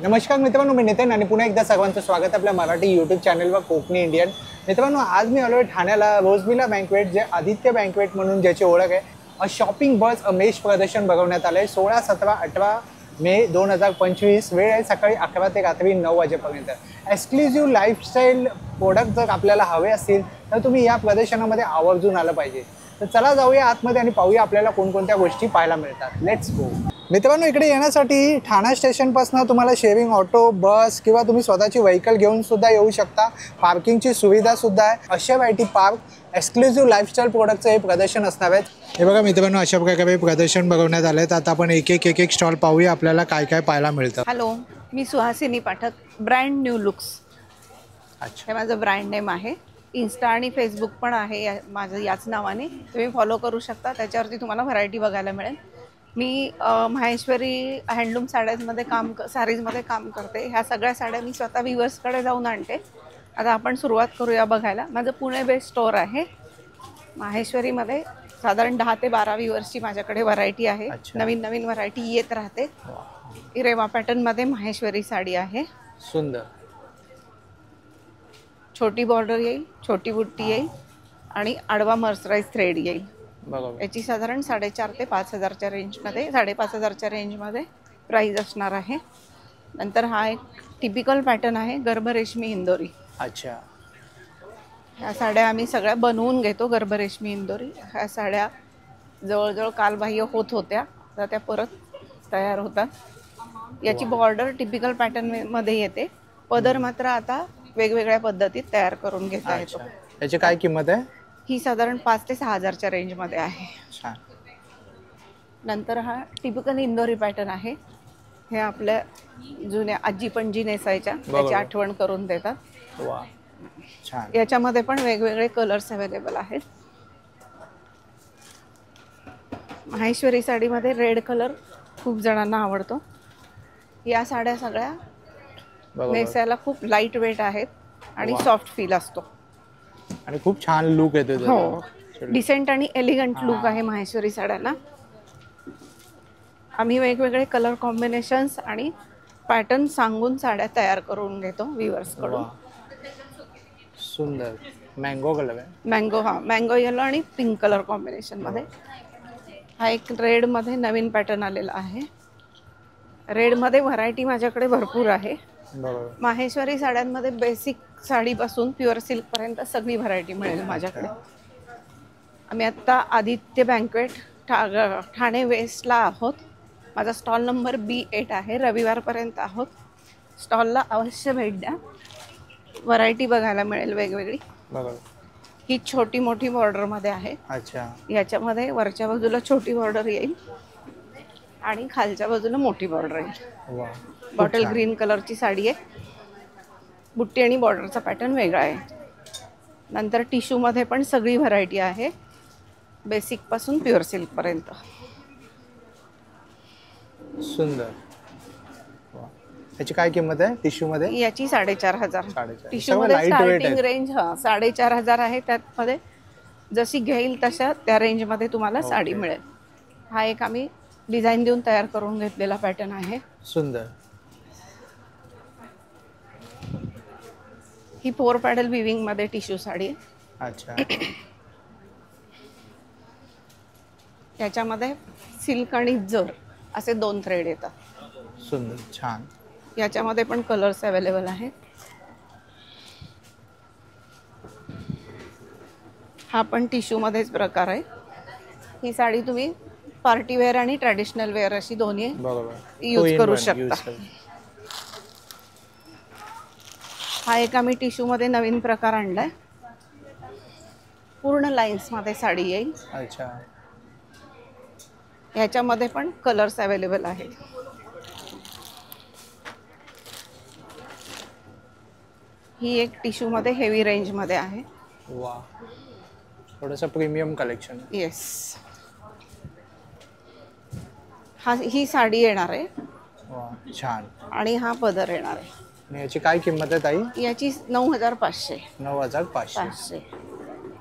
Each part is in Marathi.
नमस्कार मित्रांनो, मी नितीन आणि पुन्हा एकदा सर्वांचं स्वागत आपल्या मराठी यूट्यूब चॅनलवर कोकणी इंडियन. मित्रांनो, आज मी आलो आहे ठाण्याला रोजमिला बँकवेट, जे आदित्य बँकवेट म्हणून ज्याची ओळख आहे. शॉपिंग बस मेश प्रदर्शन भरवण्यात आलं आहे 16, 17, 18 मे 2025. वेळ आहे सकाळी 11 ते रात्री 9 वाजेपर्यंत. एक्सक्लुझिव्ह लाईफस्टाईल प्रोडक्ट जर आपल्याला हवे असतील तर तुम्ही या प्रदर्शनामध्ये आवर्जून आलं पाहिजे. तर चला जाऊया आतमध्ये आणि पाहूया आपल्याला कोणकोणत्या गोष्टी पाहायला मिळतात. Let's go. मित्रांनो, इकडे येण्यासाठी ठाणा स्टेशनपासून तुम्हाला शेअरिंग ऑटो, बस किंवा तुम्ही स्वतःची व्हेकल घेऊन सुद्धा येऊ शकता. पार्किंगची सुविधा सुद्धा आहे. अशा वायटी पार्क एक्सक्लुझिव्ह लाईफस्टाईल प्रोडक्टचं हे प्रदर्शन असणार आहे. हे बघा मित्रांनो, अशा प्रकारे प्रदर्शन बघवण्यात आलं आहे. आता आपण एक एक स्टॉल पाहूया आपल्याला काय काय पाहायला मिळतं. हॅलो, मी Suhasini Pathak, brand new looks. अच्छा, हे माझं ब्रँड नेम आहे. इन्स्टा आणि फेसबुक पण आहे माझं याच नावाने. तुम्ही फॉलो करू शकता. त्याच्यावरती तुम्हाला व्हरायटी बघायला मिळेल. मी माहेश्वरी हँडलूम साड्यांमध्ये साडीजमध्ये काम करते. ह्या सगळ्या साड्या मी स्वतः व्हिवर्सकडे जाऊन आणते. आता आपण सुरुवात करूया बघायला. माझं पुणे बेस्ड स्टोअर आहे. माहेश्वरीमध्ये साधारण 10 ते 12 व्हिवर्सची माझ्याकडे व्हरायटी आहे. नवीन नवीन व्हरायटी येत राहते. इरेवा पॅटर्नमध्ये माहेश्वरी साडी आहे. सुंदर. छोटी बॉर्डर येईल, छोटी बुट्टी येईल आणि आडवा मर्सराईज थ्रेड येईल. बरोबर. याची साधारण 4,500 ते 5,000च्या रेंजमध्ये 5,500च्या रेंजमध्ये प्राईज असणार आहे. नंतर हा एक टिपिकल पॅटर्न आहे, गर्भरेशमी इंदोरी. अच्छा, ह्या साड्या आम्ही सगळ्या बनवून घेतो. गर्भरेशमी इंदोरी ह्या साड्या जवळजवळ कालबाह्य होत होत्या, तर त्या परत तयार होतात. याची बॉर्डर टिपिकल पॅटर्नमध्ये येते. पदर मात्र आता वेगवेगळ्या पद्धतीत तयार करून घेता येतो. याची काय किंमत आहे? ही साधारण 5,000 ते 6,000च्या रेंजमध्ये आहे. छान. नंतर हा टिपिकल इंदोरी पॅटर्न आहे. हे आपल्या जुन्या आजी पणजी नेसायच्या, त्याची आठवण करून देतात. वा, छान. याच्यामध्ये पण वेगवेगळे कलर्स अवेलेबल आहेत. माहेश्वरी साडीमध्ये रेड कलर खूप जणांना आवडतो. या साड्या सगळ्या नेसायला खूप लाईट वेट आहेत आणि सॉफ्ट फील असतो आणि खूप छान लुक येतो. हो, डिसेंट आणि एलिगंट लुक आहे माहेश्वरी साड्यांना. आम्ही वेगवेगळे कलर कॉम्बिनेशन्स आणि पॅटर्न सांगून साड्या तयार करून घेतो व्ह्युअर्सकडून. सुंदर. मँगो कलर आहे. मँगो येलो आणि पिंक कलर कॉम्बिनेशनमध्ये. हा एक रेडमध्ये नवीन पॅटर्न आलेला आहे. रेडमध्ये व्हरायटी माझ्याकडे भरपूर आहे. माहेश्वरी साड्यांमध्ये बेसिक साडीपासून प्युअर सिल्कपर्यंत सगळी व्हरायटी मिळेल माझ्याकडे. आम्ही आत्ता आदित्य बँकवेट ठाणे वेस्टला आहोत. माझा स्टॉल नंबर B8 आहे. रविवारपर्यंत आहोत. स्टॉलला अवश्य भेट द्या. व्हरायटी बघायला मिळेल वेगवेगळी. ही छोटी मोठी बॉर्डरमध्ये आहे. अच्छा, याच्यामध्ये वरच्या बाजूला छोटी बॉर्डर येईल आणि खालच्या बाजूला मोठी बॉर्डर येईल. बॉटल ग्रीन कलरची साडी आहे. बुट्टी आणि बॉर्डरचा पॅटर्न वेगळा आहे. नंतर टिश्यूमध्ये पण सगळी व्हरायटी आहे, बेसिकपासून प्युअर सिल्कपर्यंत. सुंदर. याची काय किंमत आहे टिश्यूमध्ये? याची 4,500. 4,500. टिश्यूमध्ये स्टार्टिंग रेंज 4,500 आहे. त्यामध्ये जशी घेईल तशा त्या रेंजमध्ये तुम्हाला साडी मिळेल. हा एक आम्ही डिझाईन देऊन तयार करून घेतलेला पॅटर्न आहे. सुंदर. ही 4 पॅडल विविंगमध्ये टिश्यू साडी आहे. अच्छा. याच्यामध्ये सिल्क आणि जर असे 2 थ्रेड येतात. सुंदर, छान. याच्यामध्ये पण कलर्स अवेलेबल आहेत. हा पण टिश्यूमध्येच प्रकार आहे. ही साडी तुम्ही पार्टी वेअर आणि ट्रॅडिशनल वेअर अशी दोन्ही यूज करू शकता. हा एक आम्ही टिश्यूमध्ये नवीन प्रकार आणलाय. पूर्ण लाईन्समध्ये साडी येईल. अच्छा. ह्याच्यामध्ये पण कलर्स अवेलेबल आहेत. ही एक टिश्यूमध्ये हेवी रेंजमध्ये आहे. वा, थोडंसं प्रीमियम कलेक्शन. येस. ही साडी येणार आहे. वा, छान. आणि हा पदर येणार आहे. आणि याची काय किंमत आहे ताई? याची 9,500. 9,500.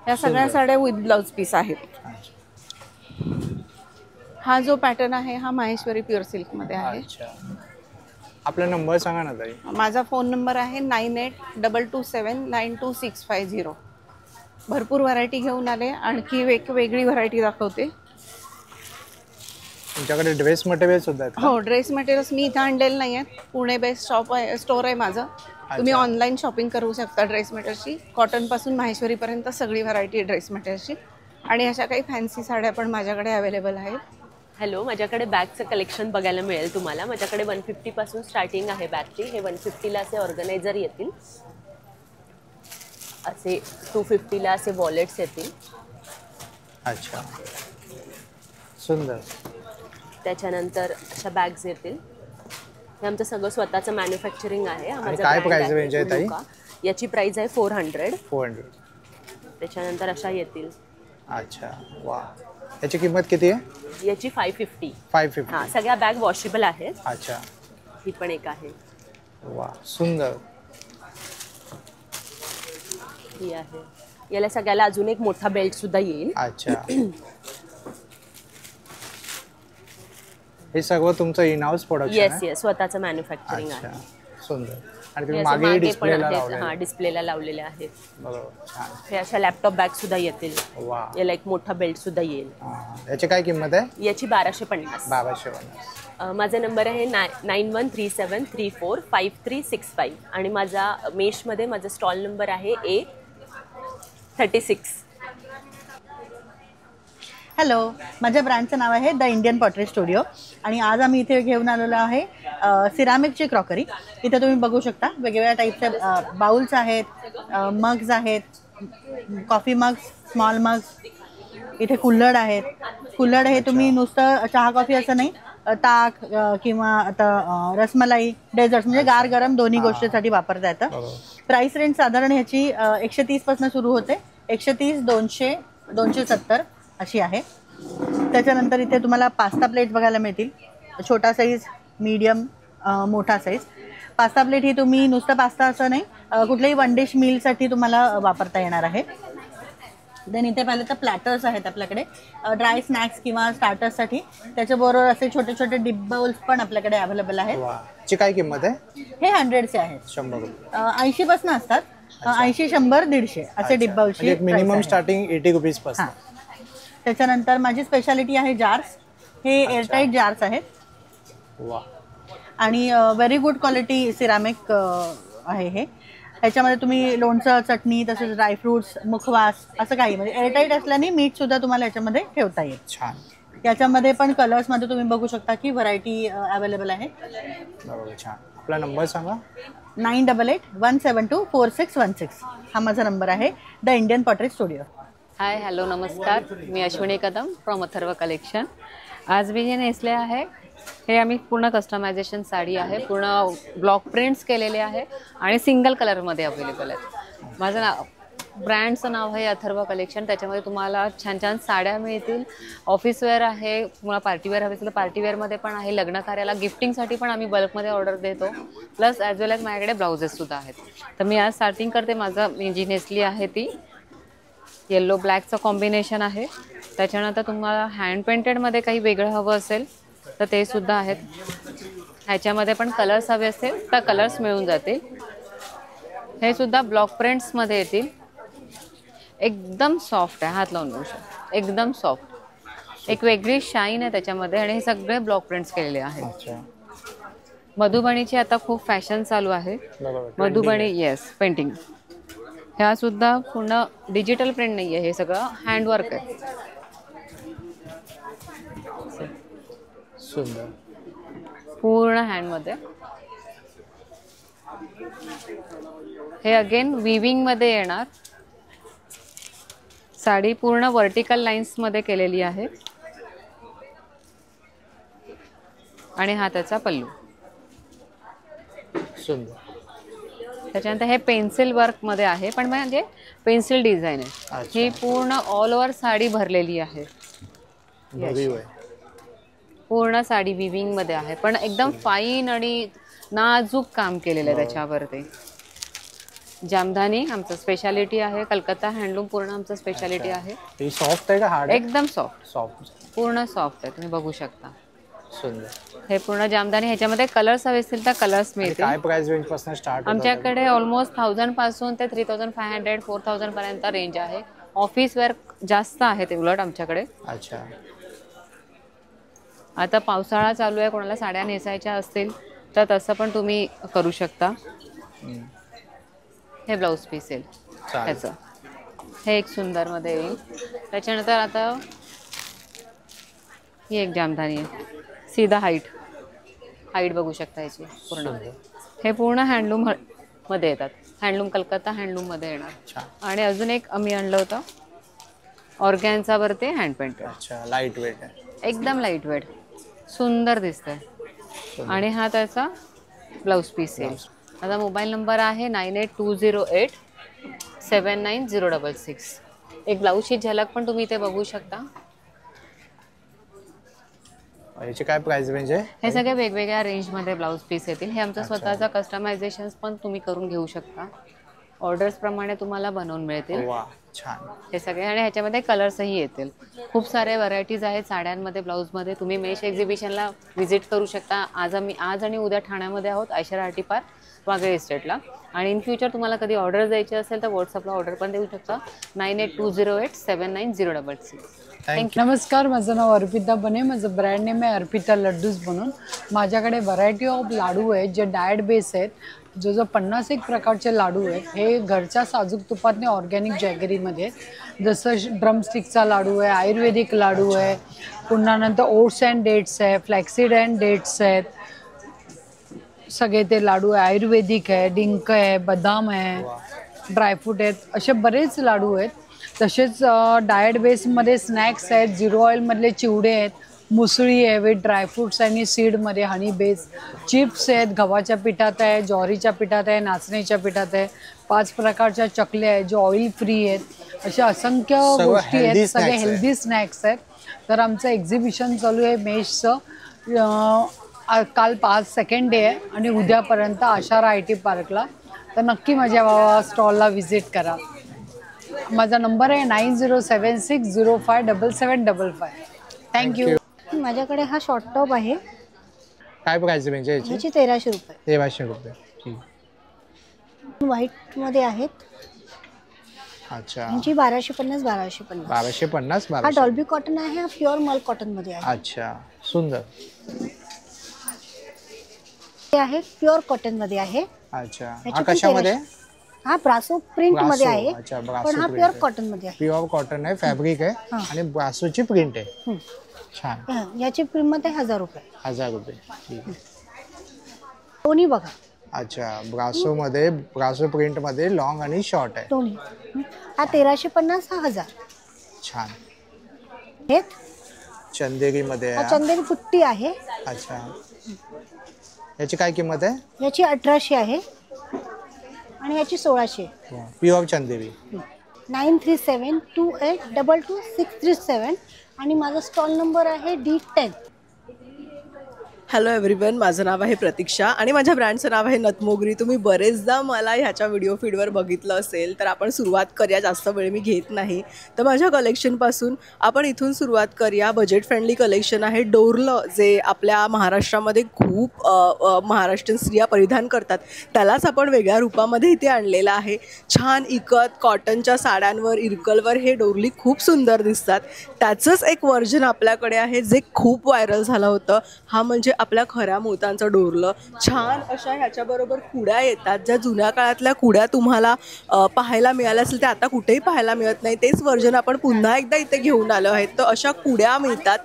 या सगळ्या साड्या विथ ब्लाउज पीस आहेत. हा जो पॅटर्न आहे हा माहेश्वरी प्युअर सिल्कमध्ये आहे. आपला नंबर सांगा ना ताई. माझा फोन नंबर आहे 9822792650. भरपूर व्हरायटी घेऊन आले, आणखी वेगवेगळी व्हरायटी दाखवते. तुमच्याकडे ड्रेस मटेरियल सुद्धा आहेत का? हो, ड्रेस मटेरियल्स मी इथं आणलेलं नाही आहेत. पुणे बेस्ट शॉप आहे, स्टोर आहे माझं. तुम्ही ऑनलाईन शॉपिंग करू शकता ड्रेस मटेरियल्सची. कॉटनपासून माहेश्वरीपर्यंत सगळी व्हरायटी आहे ड्रेस मटेरियल्सची. आणि अशा काही फॅन्सी साड्या पण माझ्याकडे अवेलेबल आहेत. हॅलो, माझ्याकडे बॅगचं कलेक्शन बघायला मिळेल तुम्हाला. माझ्याकडे 150 पासून स्टार्टिंग आहे बॅगची. हे 150ला असे ऑर्गनायझर येतील, असे 250ला असे वॉलेट्स येतील. अच्छा, सुंदर. त्याच्यानंतर अशा बॅग्स येतील. हे आमचं सगळं स्वतःचं मॅन्युफॅक्चरिंग आहे. काय प्राइस रेंज आहे ताई? याची प्राइस आहे 400. 400. त्याच्यानंतर अशा येतील. अच्छा, वा. याची किंमत किती आहे? याची 550. 550. हां, सगळ्या बॅग वॉशेबल आहेत. अच्छा, ही पण एक आहे. वा, सुंदर. ही आहे. याला सगळ्याला अजून एक मोठा बेल्ट सुद्धा येईल. अच्छा. हे सगळं तुमचं इन हाऊस प्रोडक्शन आहे? येस, स्वतःचं मॅन्युफॅक्चरिंग अच्छा, आहे. सुंदर. आणि हे तुम्ही असं मागे मागे पण डिस्प्लेला आहेत. लावलेलं. हां, डिस्प्लेला लावलेले आहेत. बरोबर, छान. हे अशा लॅपटॉप बॅग सुद्धा येतील. वा. याला एक मोठा बेल्ट सुद्धा येईल. याची काय किंमत आहे? याची 1250. 1250. माझा नंबर आहे 9137345365 आणि माझा मेशमध्ये माझा स्टॉल नंबर आहे A36. हॅलो, माझ्या ब्रँडचं नाव आहे द इंडियन पॉटरी स्टुडिओ आणि आज आम्ही इथे घेऊन आलेलो आहे सिरामिकची क्रॉकरी. इथे तुम्ही बघू शकता वेगवेगळ्या टाईपचे बाउल्स आहेत, मग्स आहेत, कॉफी मग्स, स्मॉल मग्स. इथे कुल्हड आहेत. कुल्हड हे तुम्ही नुसतं चहा कॉफी असं नाही, ताक किंवा आता रसमलाई, डेझर्ट्स म्हणजे गार गरम दोन्ही गोष्टीसाठी वापरता येतं. प्राइस रेंज साधारण ह्याची 130 पासून सुरू होते. 130, 200, 270 अशी आहे. त्याच्यानंतर इथे तुम्हाला पास्ता प्लेट बघायला मिळतील. छोटा साईज, मीडियम, मोठा साईज. पास्ता प्लेट ही तुम्ही नुसतं पास्ता असं नाही, कुठल्याही वन डिश मीलसाठी तुम्हाला वापरता येणार आहे. देन इथे पाहिलं तर प्लॅटर्स आहेत आपल्याकडे ड्राय स्नॅक्स किंवा स्टार्टर्ससाठी. त्याच्याबरोबर असे छोटे छोटे डिप बाउल्स पण आपल्याकडे अवेलेबल आहेत. ची काय किंमत आहे? हे 100चे आहेत. 100 रुपये. 80 पासून असतात. 80, 100, 150 असे डिप बाउल्सची मिनिमम स्टार्टिंग 80 रुपीज पासून. त्याच्यानंतर माझी स्पेशालिटी आहे जार्स. हे एअरटाईट जार्स आहेत. वा. आणि व्हेरी गुड क्वालिटी सिरामिक आहे हे. ह्याच्यामध्ये तुम्ही लोणचं, चटणी, तसेच ड्रायफ्रुट्स, मुखवास असं काही, म्हणजे एअरटाईट असल्याने मीठ सुद्धा तुम्हाला याच्यामध्ये ठेवता येईल. छान. याच्यामध्ये पण कलर्समध्ये तुम्ही बघू शकता की व्हरायटी अवेलेबल आहे. बरोबर, छान. आपला नंबर सांगा. 9881724616 हा माझा नंबर आहे, the Indian pottery studio. High, hello, नमस्कार. मी अश्विनी कदम फ्रॉम अथर्व कलेक्शन. आज मी जे नेसले आहे हे आम्ही पूर्ण कस्टमायझेशन साडी आहे, पूर्ण ब्लॉक प्रिंट्स केलेले आहे आणि सिंगल कलरमध्ये अवेलेबल आहेत. माझं ब्रँडचं नाव आहे अथर्व कलेक्शन. त्याच्यामध्ये तुम्हाला छान छान साड्या मिळतील. ऑफिसवेअर आहे, तुम्हाला पार्टीवेअर हवे असेल तर पार्टीवेअरमध्ये पण आहे. लग्न कार्याला गिफ्टिंगसाठी पण आम्ही बल्कमध्ये ऑर्डर देतो. प्लस ॲज वेल ॲज माझ्याकडे ब्लाउजेससुद्धा आहेत. तर मी आज स्टार्टिंग करते. मी जी नेसली आहे ती येल्लो ब्लॅकचं कॉम्बिनेशन आहे. त्याच्यानंतर तुम्हाला हँड पेंटेडमध्ये काही वेगळं हवं असेल तर ते सुद्धा आहेत. ह्याच्यामध्ये पण कलर्स हवे असेल तर कलर्स मिळून जातील. हे सुद्धा ब्लॉक प्रिंट्समध्ये येतील. एकदम सॉफ्ट आहे, हात लावून बघू शकता. एकदम सॉफ्ट, एक वेगळी शाईन आहे त्याच्यामध्ये आणि हे सगळे ब्लॉक प्रिंट्स केलेले आहेत. मधुबणीची आता खूप फॅशन चालू आहे. मधुबणी, येस, पेंटिंग. ह्या सुद्धा पूर्ण डिजिटल प्रिंट नाही आहे, हे सगळं हँडवर्क आहे. सुंदर, पूर्ण हँडमध्ये. हे अगेन विविंगमध्ये येणार. साडी पूर्ण वर्टिकल लाईन्समध्ये केलेली आहे आणि हा त्याचा पल्लू. सुंदर. त्याच्यानंतर हे पेन्सिल वर्कमध्ये आहे, पण म्हणजे पेन्सिल डिझाईन आहे. ही पूर्ण ऑल ओव्हर साडी भरलेली आहे. पूर्ण साडी विविंगमध्ये आहे, पण एकदम फाईन आणि नाजूक काम केलेलं आहे त्याच्यावरती. जामधानी आमचं स्पेशालिटी आहे. कलकत्ता हँडलूम पूर्ण आमचं स्पेशालिटी आहे. सॉफ्ट आहे का हार्ड? एकदम सॉफ्ट. सॉफ्ट, पूर्ण सॉफ्ट आहे, तुम्ही बघू शकता. सुंदर. हे पूर्ण जामदानी. ह्याच्यामध्ये कलर्स हवे असतील तर कलर्स आणि मिळतील. काय प्राइस रेंज पासून स्टार्ट? आमच्याकडे ऑलमोस्ट 1000 पासून ते 3500 4000 पर्यंत रेंज आहे. ऑफिस वेअर जास्त आहे ते उलट आमच्याकडे. अच्छा. आता पावसाळा चालू आहे, कोणाला साड्या नेसायच्या असतील तर तसं पण तुम्ही करू शकता. हे ब्लाऊज पीस येईल ह्याचं. हे एक सुंदर मध्ये येईल. त्याच्यानंतर आता ही एक जामदानी आहे, सीधा हाईट बघू शकता याची पूर्ण. हे पूर्ण हँडलूम मध्ये येतात. हँडलूम कलकत्ता हँडलूम मध्ये येणार. आणि अजून एक आम्ही आणलं होतं ऑर्गॅन्झा वरती हँड पेंटेड. अच्छा, लाईट वेट आहे, एकदम लाईट वेट, सुंदर दिसतंय. आणि हा त्याचा ब्लाऊज पीस येईल. माझा मोबाईल नंबर आहे 9820879066. एक ब्लाऊजची झलक पण तुम्ही इथे बघू शकता. याची काय प्राइस रेंज आहे? हे सगळे वेगवेगळ्या रेंजमध्ये ब्लाऊज पीस येतील. हे आमचं स्वतःचा कस्टमायझेशन पण तुम्ही करून घेऊ शकता. ऑर्डर्स प्रमाणे तुम्हाला बनवून मिळतील. वा, छान. हे सगळे. आणि ह्याच्यामध्ये कलर्सही येतील. खूप सारे व्हरायटीज आहेत साड्यांमध्ये, ब्लाऊजमध्ये. तुम्ही मेश एक्झिबिशनला व्हिजिट करू शकता. आज आणि उद्या ठाण्यामध्ये आहोत, आयशर आर्टी पार्क, वागळे इस्टेटला. आणि इन फ्युचर तुम्हाला कधी ऑर्डर द्यायची असेल तर व्हॉट्सअपला ऑर्डर पण देऊ शकता. 9820879066. थँक्यू. नमस्कार, माझं नाव अर्पिता बने. माझं ब्रँड नेम आहे अर्पिता लड्डूज बनून. माझ्याकडे व्हरायटी ऑफ लाडू आहेत जे डायट बेस आहेत. जो 51 प्रकारचे लाडू आहेत. हे घरच्या साजूक तुपातने ऑर्गॅनिक जॅगरीमध्ये, जसं ड्रमस्टिकचा लाडू आहे, आयुर्वेदिक लाडू आहे, पुन्हा नंतर ओट्स अँड डेट्स आहे, फ्लॅक्सीड अँड डेट्स आहेत. सगळे ते लाडू आहे. आयुर्वेदिक आहे, डिंक आहे, बदाम आहे, ड्रायफ्रूट आहेत, असे बरेच लाडू आहेत. तसेच डायट बेसमध्ये स्नॅक्स आहेत. 0 ऑइलमधले चिवडे आहेत, मुसळी आहे विथ ड्रायफ्रूट्स आणि सीडमध्ये हनी बेस. चिप्स आहेत, गव्हाच्या पिठात आहे, ज्वारीच्या पिठात आहे, नाचणीच्या पिठात आहे. 5 प्रकारच्या चकल्या आहेत जे ऑइल फ्री आहेत. अशा असंख्य गोष्टी आहेत, सगळे हेल्दी स्नॅक्स आहेत. तर आमचं एक्झिबिशन चालू आहे मेशचं. काल 5 सेकंड डे आहे आणि उद्यापर्यंत आशारा IT पार्कला. तर नक्की माझ्या स्टॉलला व्हिजिट करा. माझा नंबर आहे 9076057755. थँक्यू. माझ्याकडे हा शॉर्ट टॉप आहे. काय प्राइस रेंज आहे याची? याची 1300 रुपये. 1300 रुपये. ठीक. व्हाईट मध्ये आहेत. अच्छा. यांची 1250. 1250. हा डॉल्बी कॉटन आहे. हा प्युअर मल कॉटन मध्ये आहे. अच्छा, सुंदर. हे आहे प्युअर कॉटन मध्ये आहे. अच्छा, याची हा पण कशामध्ये? हा ब्रासो प्रिंट मध्ये आहे. अच्छा, पण ब्रासो हा प्रिंट प्युअर आहे. कॉटन मध्ये आहे. प्युअर कॉटन आहे, फॅब्रिक आहे आणि ब्रासोची प्रिंट आहे. छान. याची किंमत आहे 1000 रुपये. 1000 रुपये. ठीक. दोन्ही बघा. अच्छा, ब्रासो प्रिंट मध्ये लॉंग आणि शॉर्ट आहे. दोन्ही. हा 1350. हा 1000. छान. हे चंदेरी मध्ये हा आहे. चंदेरी पुट्टी आहे. अच्छा, याची काय किंमत आहे? याची 1800 आहे आणि याची 1600. प्युअर चंदेरी. 9372822637 आणि माझा स्टॉल नंबर आहे D10. हॅलो एव्हरीवन, माझं नाव आहे प्रतीक्षा आणि माझ्या ब्रँडचं नाव आहे नतमोगरी. तुम्ही बरेचदा मला ह्याच्या व्हिडिओ फीडवर बघितलं असेल. तर आपण सुरुवात करूया, जास्त वेळ मी घेत नाही. तर माझ्या कलेक्शनपासून आपण इथून सुरुवात करूया. बजेट फ्रेंडली कलेक्शन आहे. डोरलं जे आपल्या महाराष्ट्रामध्ये खूप महाराष्ट्रीयन स्त्रिया परिधान करतात, त्यालाच आपण वेगळ्या रूपामध्ये इथे आणलेलं आहे. छान इकत कॉटनच्या साड्यांवर, इरकलवर हे डोरली खूप सुंदर दिसतात. त्याचंच एक व्हर्जन आपल्याकडे आहे जे खूप व्हायरल झालं होतं. हा म्हणजे आपल्या खऱ्या मोत्यांचं डोरलं. छान अशा ह्याच्याबरोबर कुड्या येतात, ज्या जुन्या काळातल्या कुड्या तुम्हाला पाहायला मिळाल्या असेल, त्या आता कुठेही पाहायला मिळत नाही. तेच व्हर्जन आपण पुन्हा एकदा इथे घेऊन आलो आहेत. तर अशा कुड्या मिळतात.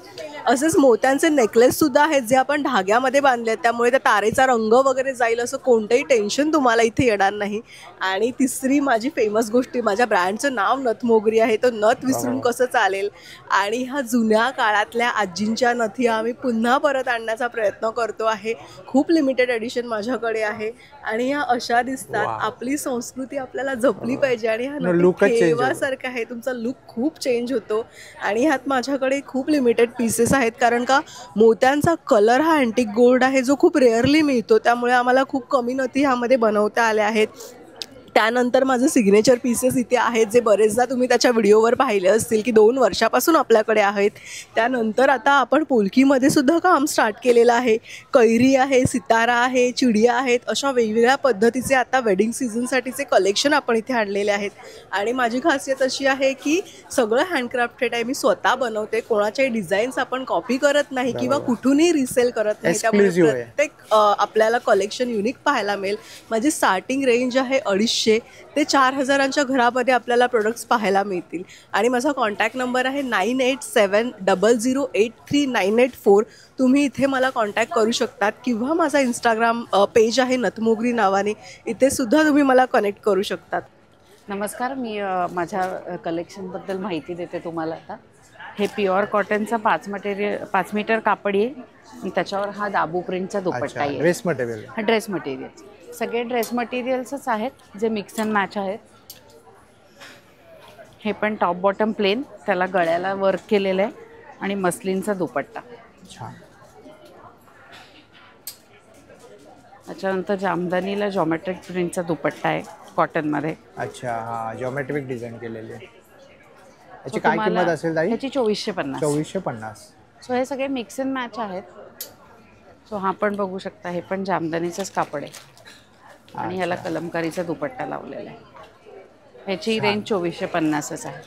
असेच मोत्यांचे नेकलेससुद्धा आहेत जे आपण धाग्यामध्ये बांधले आहेत, त्यामुळे त्या तारेचा रंग वगैरे जाईल असं कोणतंही टेन्शन तुम्हाला इथे येणार नाही. आणि तिसरी माझी फेमस गोष्टी, माझ्या ब्रँडचं नाव नथमोगरी आहे. तो नथ विसरून कसं चालेल. आणि ह्या जुन्या काळातल्या आजींच्या नथी आम्ही पुन्हा परत आणण्याचा प्रयत्न करतो आहे. खूप लिमिटेड एडिशन माझ्याकडे आहे आणि ह्या अशा दिसतात. आपली संस्कृती आपल्याला जपली पाहिजे आणि ह्या नथी ठेवासारखं आहे. तुमचा लुक खूप चेंज होतो. आणि ह्यात माझ्याकडे खूप लिमिटेड पीसेस आहेत, कारण का मोत्यांचा कलर हा अँटिक गोल्ड आहे जो खूप रेअरली मिळतो, त्यामुळे आम्हाला खूप कमी नथी ह्यामध्ये बनवता आल्या आहेत. त्यानंतर माझे सिग्नेचर पीसेस इथे आहेत, जे बरेचदा तुम्ही त्याच्या व्हिडिओवर पाहिले असतील की 2 वर्षापासून आपल्याकडे आहेत. त्यानंतर आता आपण पोलकीमध्ये सुद्धा काम स्टार्ट केलेलं आहे. कैरी आहे, सितारा आहे, चिडिया आहेत, अशा वेगवेगळ्या पद्धतीचे आता वेडिंग सीझनसाठीचे कलेक्शन आपण इथे आणलेले आहेत. आणि माझी खासियत अशी आहे की सगळं हँडक्राफ्टेड आहे, मी स्वतः बनवते, कोणाच्याही डिझाईन्स आपण कॉपी करत नाही किंवा कुठूनही रिसेल करत नाही. त्यामुळे प्रत्येक आपल्याला कलेक्शन युनिक पाहायला मिळेल. माझी स्टार्टिंग रेंज आहे 250 ते 4000च्या घरामध्ये आपल्याला प्रोडक्ट्स पाहायला मिळतील. आणि माझा कॉन्टॅक्ट नंबर आहे 9870083984. तुम्ही इथे मला कॉन्टॅक्ट करू शकतात किंवा माझा इंस्टाग्राम पेज आहे नतमोगरी नावाने, इथे सुद्धा तुम्ही मला कनेक्ट करू शकतात. नमस्कार, मी माझ्या कलेक्शनबद्दल माहिती देते तुम्हाला. आता हे प्युअर कॉटनचा 5 मीटर कापड आहे आणि त्याच्यावर हा दाबू प्रिंटचा दुपट्टा आहे. ड्रेस मटेरियल, हा ड्रेस मटेरियल, सगळे ड्रेस मटेरियल्सच आहेत जे मिक्स अँड मॅच आहेत. हे पण टॉप बॉटम प्लेन, त्याला गळ्याला वर्क केलेलं आहे आणि मस्लिनचा दुपट्टा. त्याच्यानंतर जामदानीला जॉमेट्रिक प्रिंटचा दुपट्टा आहे कॉटनमध्ये. अच्छा, हा जॉमेट्रिक डिझाईन केलेली आहे. याची काय किंमत असेल ताई? याची 2450. 2450. सो हे सगळे मिक्स अँड मॅच आहेत. सो हा पण बघू शकता, हे पण जामदानीचंच कापड आहे आणि ह्याला कलमकारीचा दुपट्टा लावलेला आहे. ह्याची रेंज 2450च आहे.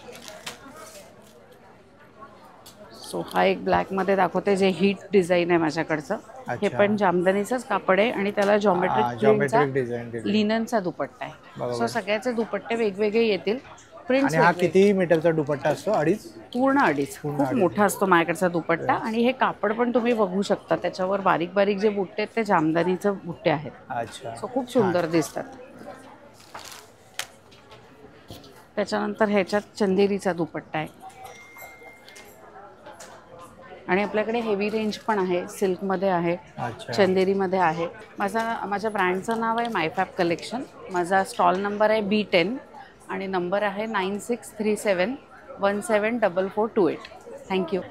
सो हा एक ब्लॅकमध्ये दाखवते, जे हिट डिझाईन आहे माझ्याकडचं. हे पण जामदानीचंच कापड आहे आणि त्याला जॉमेट्रिक डिझाईन लिननचा दुपट्टा आहे. सो सगळ्याचे दुपट्टे वेगवेगळे येतील. आणि हा किती मीटरचा दुपट्टा असतो? 2.5? पूर्ण 2.5. खूप मोठा असतो माझ्याकडचा दुपट्टा. आणि हे कापड पण तुम्ही बघू शकता, त्याच्यावर बारीक बारीक जे बुट्टे आहेत ते जामदानीचे बुट्टे आहेत. अच्छा, सो खूप सुंदर दिसतात. त्याच्यानंतर ह्याच्यात चंदेरीचा दुपट्टा आहे आणि आपल्याकडे हेवी रेंज पण आहे, सिल्कमध्ये आहे, चंदेरीमध्ये आहे. माझ्या ब्रँडचं नाव आहे मायफॅब कलेक्शन. माझा स्टॉल नंबर आहे B10 आणि नंबर आहे 9637174428. थँक्यू.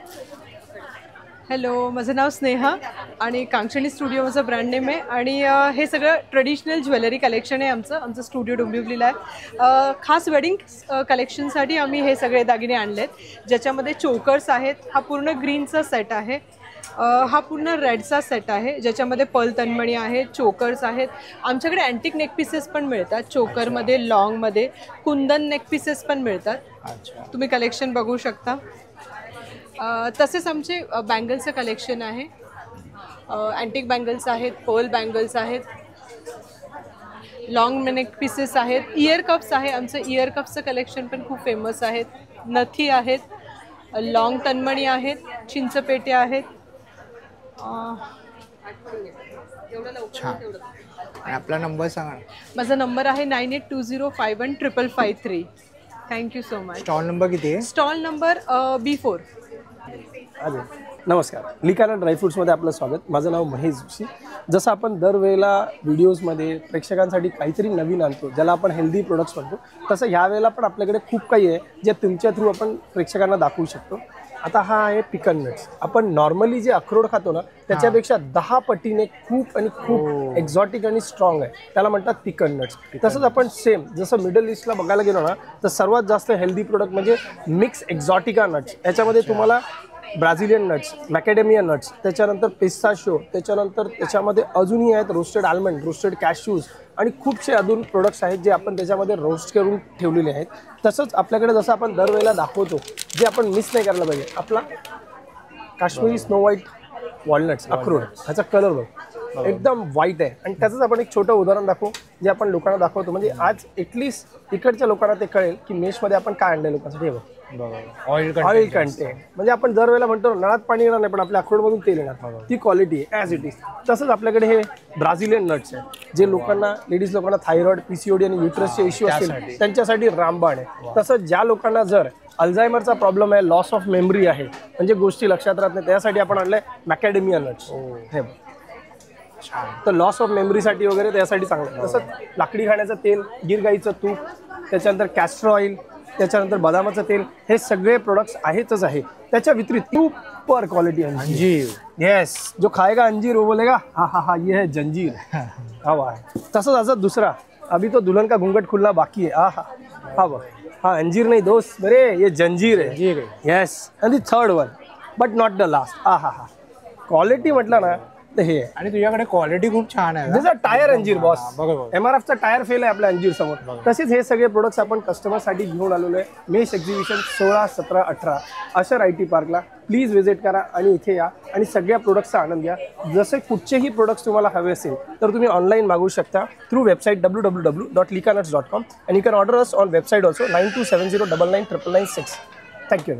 हॅलो, माझं नाव स्नेहा आणि कांक्षणी स्टुडिओ माझं ब्रँड नेम आहे. आणि हे सगळं ट्रेडिशनल ज्वेलरी कलेक्शन आहे आमचं स्टुडिओ डोंबिवलीला आहे. खास वेडिंग कलेक्शनसाठी आम्ही हे सगळे दागिने आणलेत, ज्याच्यामध्ये चोकर्स आहेत. हा पूर्ण ग्रीनचा सेट आहे. हा पूर्ण रेडचा सेट आहे, ज्याच्यामध्ये पर्ल तन्मणी आहे, चोकर्स आहेत. आमच्याकडे अँटिक नेक पीसेस पण मिळतात, चोकरमध्ये, लॉंगमध्ये. कुंदन नेक पीसेस पण मिळतात. तुम्ही कलेक्शन बघू शकता. तसेच आमचे बँगल्सचं कलेक्शन आहे. अँटिक बँगल्स आहेत, पर्ल बँगल्स आहेत, लॉंग नेक पीसेस आहेत, इयर कप्स आहे. आमचं इयर कप्सचं कलेक्शन पण खूप फेमस आहेत. नथी आहेत, लॉंग तन्मणी आहेत, चिंचपेट्या आहेत. आपला नंबर सांगा. माझा नंबर आहे 9820515553. Thank you so much. Stall number किती आहे? Stall number B4. नमस्कार, लिकाना ड्रायफ्रुट्समध्ये आपलं स्वागत. माझं नाव महेश जोशी. जसं आपण दरवेळेला व्हिडिओजमध्ये प्रेक्षकांसाठी काहीतरी नवीन आणतो, ज्याला आपण हेल्दी प्रोडक्ट्स म्हणतो, तसं ह्या वेळेला पण आपल्याकडे खूप काही आहे जे तुमच्या थ्रू आपण प्रेक्षकांना दाखवू शकतो. आता हा आहे पिकन नट्स. आपण नॉर्मली जे अक्रोड खातो ना, त्याच्यापेक्षा 10 पटीने खूप आणि खूप एक्झॉटिक आणि स्ट्रॉंग आहे, त्याला म्हणतात पिकन नट्स. तसंच आपण सेम जसं मिडल ईस्टला बघायला गेलो ना, तर सर्वात जास्त हेल्दी प्रोडक्ट म्हणजे मिक्स एक्झॉटिका नट्स. याच्यामध्ये तुम्हाला ब्राझिलियन नट्स, मॅकेडेमिया नट्स, त्याच्यानंतर पिस्ताशिओ, त्याच्यानंतर त्याच्यामध्ये अजूनही आहेत रोस्टेड आल्मंड, रोस्टेड कॅश्यूज आणि खूपसे अजून प्रोडक्ट्स आहेत जे आपण त्याच्यामध्ये रोस्ट करून ठेवलेले आहेत. तसंच आपल्याकडे जसं आपण दरवेळेला दाखवतो, जे आपण मिस नाही करायला पाहिजे, आपला काश्मीरी स्नो व्हाईट वॉलनट्स अक्रोड, ह्याचा कलर बघ एकदम व्हाईट आहे. आणि त्याचंच आपण एक छोटं उदाहरण दाखवू जे आपण लोकांना दाखवतो, म्हणजे आज एटलीस्ट इकडच्या लोकांना ते कळेल की मेशमध्ये आपण काय आणलं लोकांसाठी. हे बघ, ऑइल कंटेंट. म्हणजे आपण दरवेळेला म्हणतो नळात पाणी येणार नाही, पण आपल्या अक्रोडमधून तेल येणार, ती क्वालिटी आहे ॲज इट इज. तसंच आपल्याकडे हे ब्राझिलियन नट्स आहे, जे लोकांना, लेडीज लोकांना थायरॉइड, PCOD आणि युट्रसचे इश्यू असतील त्यांच्यासाठी रामबाण आहे. तसंच ज्या लोकांना जर अल्झायमरचा प्रॉब्लेम आहे, लॉस ऑफ मेमरी आहे, म्हणजे गोष्टी लक्षात राहत नाही, त्यासाठी आपण आणलंय मॅकॅडेमिया नट्स. हे तर लॉस ऑफ मेमरीसाठी वगैरे त्यासाठी चांगलं आहे. तसंच लाकडी खाण्याचं तेल, गिर गाईचं तूप, त्याच्यानंतर कॅस्टर ऑइल, त्याच्यानंतर बदामाचं तेल, हे सगळे प्रोडक्ट्स आहेतच आहे. त्याच्या वितरित सुपर क्वालिटी अंजीर. येस, जो खाएगा अंजीर वो बोलेगा हा हा हा ये है जंजीर. हवा आहे. तसंच असं दुसरा अभी तो दुल्हन का घूंघट खुलना बाकी है. हा बघ, हा अंजीर नहीं दोस्त बरे, ये जंजीर है. Yes. And the third one but not the last. हा क्वालिटी म्हटलं ना तर हे. आणि तुझ्याकडे क्वालिटी खूप छान आहे. जसं टायर अंजीर बॉस, बरोबर. MRFचा टायर फेल आहे आपल्या अंजीर समोर. तसेच हे सगळे प्रोडक्ट्स आपण कस्टमरसाठी घेऊन आलेलो आहे. मेष एक्झिबिशन 16, 17, 18 अशा IT पार्कला प्लीज व्हिजिट करा आणि इथे या आणि सगळ्या प्रोडक्ट्सचा आनंद घ्या. जसे कुठचेही प्रोडक्ट्स तुम्हाला हवे असेल तर तुम्ही ऑनलाईन मागवू शकता through website www.likanuts.com and you can order us on website also 9270999996. Thank you.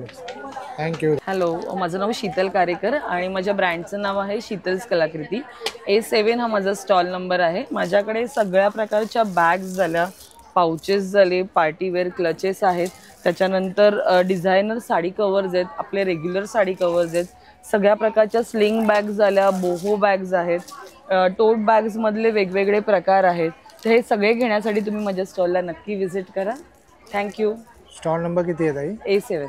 Thank you. Hello, माझं नाव शीतल कारेकर आणि माझ्या ब्रँडचं नाव आहे शीतल्स कलाकृती. A7 हा माझा स्टॉल नंबर आहे. माझ्याकडे सगळ्या प्रकारच्या बॅग्स झाल्या, पाउचेस झाले, पार्टीवेअर क्लचेस आहेत, त्याच्यानंतर डिझायनर साडी कवर्स आहेत, आपले रेग्युलर साडी कवर्स आहेत, सगळ्या प्रकारच्या स्लिंग बॅग्स झाल्या, बोहो बॅग्स आहेत, टोट बॅग्समधले वेगवेगळे प्रकार आहेत. तर हे सगळे घेण्यासाठी तुम्ही माझ्या स्टॉलला नक्की व्हिजिट करा. थँक्यू. स्टॉल नंबर किती आहे ताई? A7.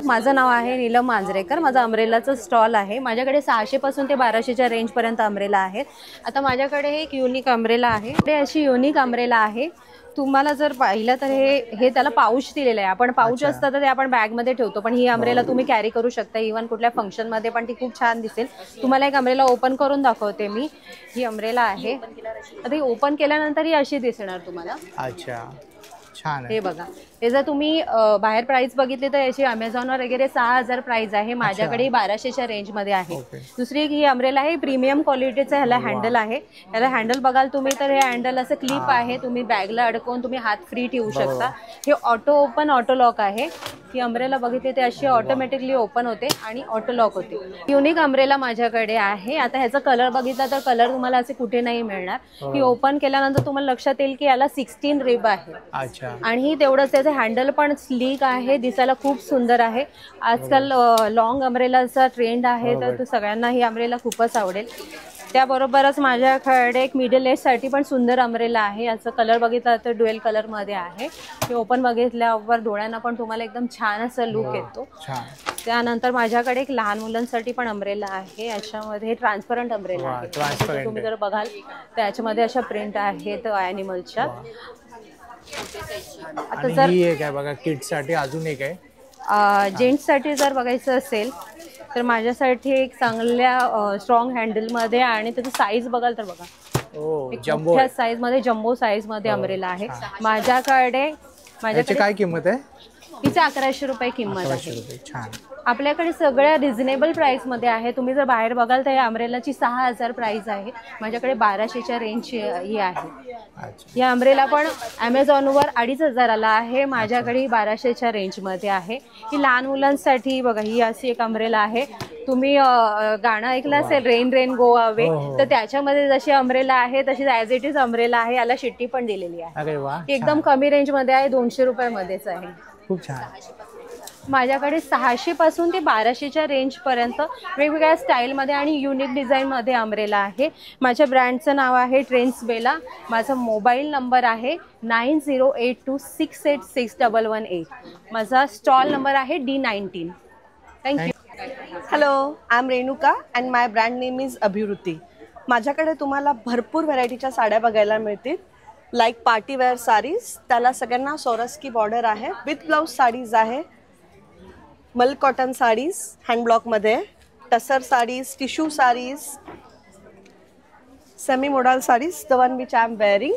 माझं नाव आहे नीलम मांजरेकर. माझं अमरेलाचं स्टॉल आहे. माझ्याकडे 600 पासून ते 1200च्या रेंजपर्यंत अमरेला आहेत. आता माझ्याकडे एक युनिक अमरेला आहे. ते अशी युनिक अमरेला आहे. तुम्हाला जर पाहिलं तर हे त्याला पाऊच दिलेलं आहे. आपण पाऊच असतं तर ते आपण बॅगमध्ये ठेवतो, पण ही अमरेला तुम्ही कॅरी करू शकता. इव्हन कुठल्या फंक्शनमध्ये पण ती खूप छान दिसेल. तुम्हाला एक अमरेला ओपन करून दाखवते मी. ही अमरेला आहे. आता ही ओपन केल्यानंतर ही अशी दिसणार तुम्हाला. अच्छा, छान आहे. हे बघा, हे जर तुम्ही बाहेर प्राइस बघितली तर याची अमेझॉनवर वगैरे 6000 प्राइस आहे. माझ्याकडे 1200च्या रेंजमध्ये आहे. दुसरी ही अमरेला आहे, प्रीमियम क्वालिटीचं ह्याला हँडल आहे. ह्याला हँडल बघाल तुम्ही तर हे हँडल असं क्लिप आहे. तुम्ही बॅगला अडकवून तुम्ही हात फ्री ठेवू शकता. हे ऑटो ओपन ऑटो लॉक आहे. ही अमरेला बघितली ते अशी ऑटोमॅटिकली ओपन होते आणि ऑटो लॉक होते. युनिक अमरेला माझ्याकडे आहे. आता ह्याचा कलर बघितला तर कलर तुम्हाला असे कुठे नाही मिळणार. ही ओपन केल्यानंतर तुम्हाला लक्षात येईल की याला 16 रिब आहे. आणि तेवढंच त्याचं हँडल पण स्लीक आहे, दिसायला खूप सुंदर आहे. आजकाल लॉंग अमरेलाचा ट्रेंड आहे, तर सगळ्यांना ही अमरेला खूपच आवडेल. त्याबरोबरच माझ्याकडे एक मिडल एजसाठी पण सुंदर अमरेला आहे. याचा कलर बघितला तर ड्युएल कलरमध्ये आहे. हे ओपन बघितल्यावर डोळ्यांना पण तुम्हाला एकदम छान असा लुक येतो. त्यानंतर माझ्याकडे एक लहान मुलांसाठी पण अमरेला आहे. याच्यामध्ये ट्रान्सपरंट अमरेला आहे. तुम्ही जर बघाल तर याच्यामध्ये अशा प्रिंट आहेत ॲनिमलच्या. आता जर एक आहे बघा किड्ससाठी, अजून एक आहे जेंट्ससाठी जर बघायचं असेल तर माझ्यासाठी एक चांगल्या स्ट्रॉंग हँडलमध्ये आणि त्याची साईज बघाल तर बघा, मोठ्या साईजमध्ये जम्बो साईजमध्ये अमरेला आहे माझ्याकडे. काय किंमत आहे? तिचे 1100 रुपये किंमत आहे. छान. आपल्याकडे सगळ्या रिझनेबल प्राईसमध्ये आहे. तुम्ही जर बाहेर बघाल तर या अमरेलाची 6000 प्राईस आहे. माझ्याकडे 1200च्या रेंज ही आहे. या अमरेला पण ॲमेझॉनवर 2500ला आहे. माझ्याकडे 1200च्या रेंजमध्ये आहे. ही लहान मुलांसाठी बघा, ही अशी एक अमरेला आहे. तुम्ही गाणं ऐकलं असेल रेन रेन गो अवे, तर त्याच्यामध्ये जशी अमरेला आहे तशी ॲज इट इज अमरेला आहे. याला शिट्टी पण दिलेली आहे. एकदम कमी रेंजमध्ये आहे, 200 रुपयामध्येच आहे. खूप छान. माझ्याकडे 600 पासून ते 1200च्या रेंजपर्यंत वेगवेगळ्या स्टाईलमध्ये आणि युनिक डिझाईनमध्ये अमरेला आहे. माझ्या ब्रँडचं नाव आहे ट्रेंड्स बेला. माझा मोबाईल नंबर आहे 9082686118. माझा स्टॉल नंबर आहे D19. Thank you. Hello, I am Renuka and my brand name is Abhivrutti. माझ्याकडे तुम्हाला भरपूर व्हरायटीच्या साड्या बघायला मिळतील. लाईक पार्टीवेअर साडीज, त्याला सगळ्यांना सोरस्की बॉर्डर आहे. विथ ब्लाऊज साडीज आहे. मल कॉटन साडीज हँडब्लॉकमध्ये, tussar saris, tissue saris, semi modal saris, the one which I am wearing.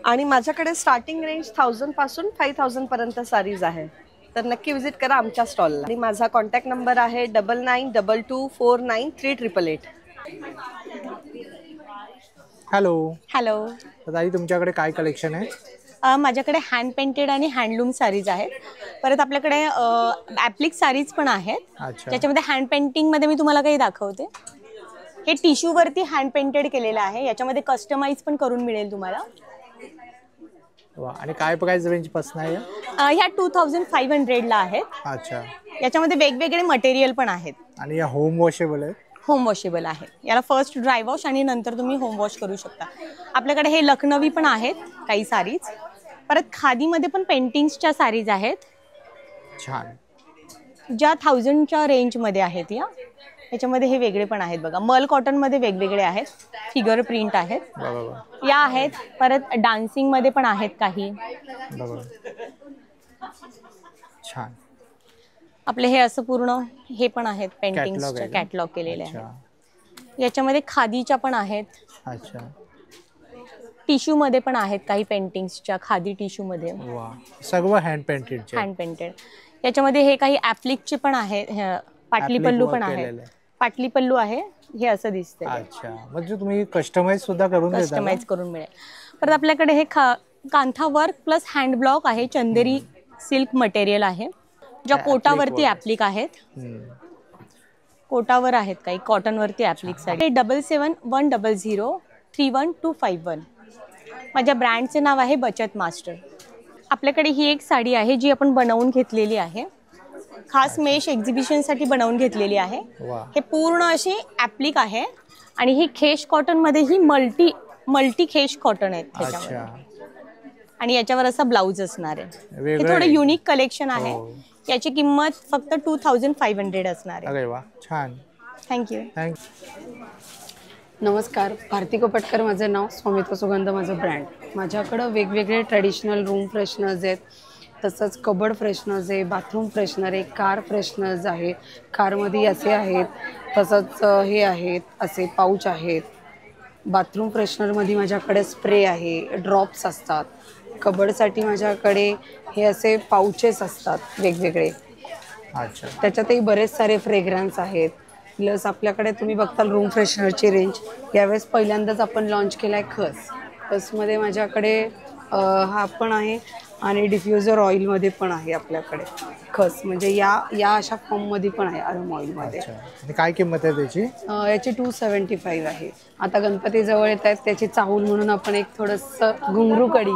आणि माझ्याकडे स्टार्टिंग रेंज 1000 पासून 5000 पर्यंत साडीज आहे. तर नक्की विजिट करा आमच्या स्टॉलला. आणि माझा कॉन्टॅक्ट नंबर आहे 9922493888. हॅलो. हॅलो. ताई तुमच्याकडे काय कलेक्शन आहे? माझ्याकडे हँड पेंटेड आणि हँडलूम साडीज आहेत. परत आपल्याकडे ॲप्लिक साडीज पण आहेत. त्याच्यामध्ये हँड पेंटिंगमध्ये मी तुम्हाला काही दाखवते. हे टिश्यूवरती हँड पेंटेड केलेलं आहे. याच्यामध्ये कस्टमाइज पण करून मिळेल तुम्हाला. आणि काय प्राइस रेंज पासून आहे? ह्या 2500ला आहेत. अच्छा. याच्यामध्ये वेगवेगळे मटेरियल पण आहेत. आणि या होम वॉशेबल आहे? होम वॉशेबल आहे. याला फर्स्ट ड्राय वॉश आणि नंतर तुम्ही होम वॉश करू शकता. आपल्याकडे हे लखनवी पण आहेत काही साडीज. परत खादीमध्ये पण पेंटिंग्सच्या साडीज आहेत. छान. ज्या 1000च्या रेंजमध्ये आहेत. या याच्यामध्ये हे वेगळे पण आहेत बघा, मल कॉटन मध्ये वेगवेगळे आहेत, फिगर प्रिंट आहेत या आहेत. परत डान्सिंग मध्ये पण आहेत काही. छान. आपले हे असं पूर्ण हे पण आहेत पेंटिंग्सचे कॅटलॉग केलेले आहेत. याच्यामध्ये खादीच्या पण आहेत. अच्छा. टिश्यू मध्ये पण आहेत काही पेंटिंग्सच्या, खादी टिश्यू मध्ये. सर्व हँड पेंटेड. Hand painted. याच्यामध्ये हे काही ऍप्लिकचे पण आहेत, पाटली पल्लू पण आहे. पाटली पल्लू आहे हे असं दिसतंय. अच्छा, म्हणजे तुम्ही कस्टमाइज सुद्धा करून देता? कस्टमाइज करून मिळेल. परत आपल्याकडे हे kantha work plus hand block आहे, चंदेरी सिल्क मटेरियल आहे, ज्या कोटावरती ऍप्लिक आहेत. कोटावर आहेत काही, कॉटन वरती ऍप्लिक साठी. 7710031251. माझ्या ब्रँडचे नाव आहे बचत मास्टर. आपल्याकडे ही एक साडी आहे जी आपण बनवून घेतलेली आहे, खास मेश एक्झिबिशन साठी बनवून घेतलेली आहे. हे पूर्ण अशी ऍप्लिक आहे आणि ही खेश कॉटन मध्ये ही मल्टी खेश कॉटन आहे त्याच्यामध्ये. आणि याच्यावर असा ब्लाउज असणार आहे. हे थोडं युनिक कलेक्शन आहे. याची किंमत फक्त 2500 असणार आहे. अरे वा, छान. थँक्यू. नमस्कार, भारती कोपटकर माझं नाव, स्वामित्व सुगंध माझं ब्रँड. माझ्याकडं वेगवेगळे ट्रेडिशनल रूम फ्रेशनर्स आहेत, तसंच कबड फ्रेशनर्स आहे, बाथरूम फ्रेशनर आहे, कार फ्रेशनर्स आहे, कारमध्ये असे आहेत, तसंच हे आहेत असे पाऊच आहेत. बाथरूम फ्रेशनरमध्ये माझ्याकडे स्प्रे आहे, ड्रॉप्स असतात. कबडसाठी माझ्याकडे हे असे पाऊचेस असतात वेगवेगळे. अच्छा. त्याच्यातही बरेच सारे फ्रेग्रन्स आहेत. प्लस आपल्याकडे तुम्ही बघताल रूम फ्रेशनरची रेंज यावेळेस पहिल्यांदाच आपण लॉन्च केला आहे खस. खसमध्ये माझ्याकडे हा पण आहे आणि डिफ्युजर ऑइलमध्ये पण आहे आपल्याकडे खस, म्हणजे या अशा फॉर्ममध्ये पण आहे अरोमा ऑइलमध्ये. काय किंमत आहे त्याची? याची 275 आहे. आता गणपती जवळ येत आहेत, त्याची चाहूल म्हणून आपण एक थोडंसं घुंगरू कडी.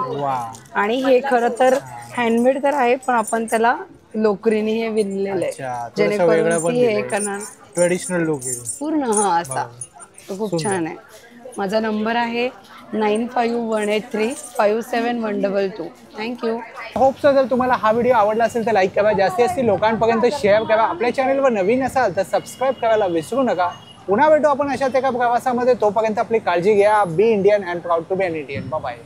आणि हे खरं तर हँडमेड तर आहे, पण आपण त्याला लोकरीने हे विणलेलं आहे, जेणेकरून हे करणार ट्रेडिशनल लुक पूर्ण. हा असा तो खूप छान आहे. माझा नंबर आहे 9518357122. थँक्यू. होप सो जर तुम्हाला हा व्हिडिओ आवडला असेल तर लाईक करा, जास्तीत जास्त लोकांपर्यंत शेअर करा. आपल्या चॅनलवर नवीन असाल तर सबस्क्राईब करायला विसरू नका. पुन्हा भेटू आपण अशाच एका प्रवासामध्ये. तोपर्यंत आपली काळजी घ्या. Be Indian and proud to be an Indian. Bye bye.